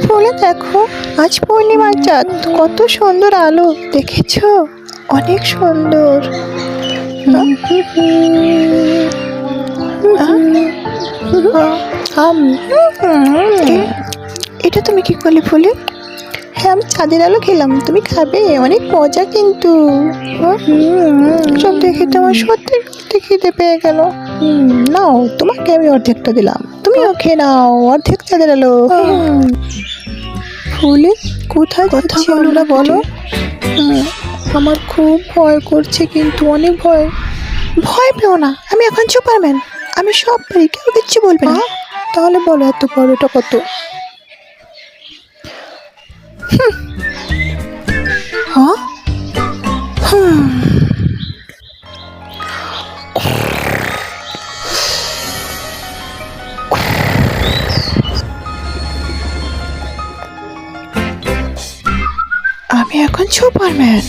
বলে দেখো, আজ পূর্ণিমার চাঁদ, কত সুন্দর আলো দেখেছো? অনেক সুন্দর। এটা তুমি কি করলে ফুলে? হ্যাঁ, আমি চাঁদের আলো খেলাম, তুমি খাবে? অনেক মজা কিন্তু। সব দেখে তো আমার সত্যি সত্যি খিদে পেয়ে গেল। নাও, তোমাকে আমি অর্ধেকটা দিলাম, তুমিও খেয়ে নাও অর্ধেক চাঁদের আলো। ফুলে, কোথায় কথা বলো না বলো? আমার খুব ভয় করছে, কিন্তু অনেক ভয়। ভয় পেও না, আমি এখন সুপারম্যান, আমি সব পারি, কেউ কিচ্ছু বলবে না। তাহলে বলো, এত বড়টা কত? হ্যাঁ, আমি এখন সুপারম্যান।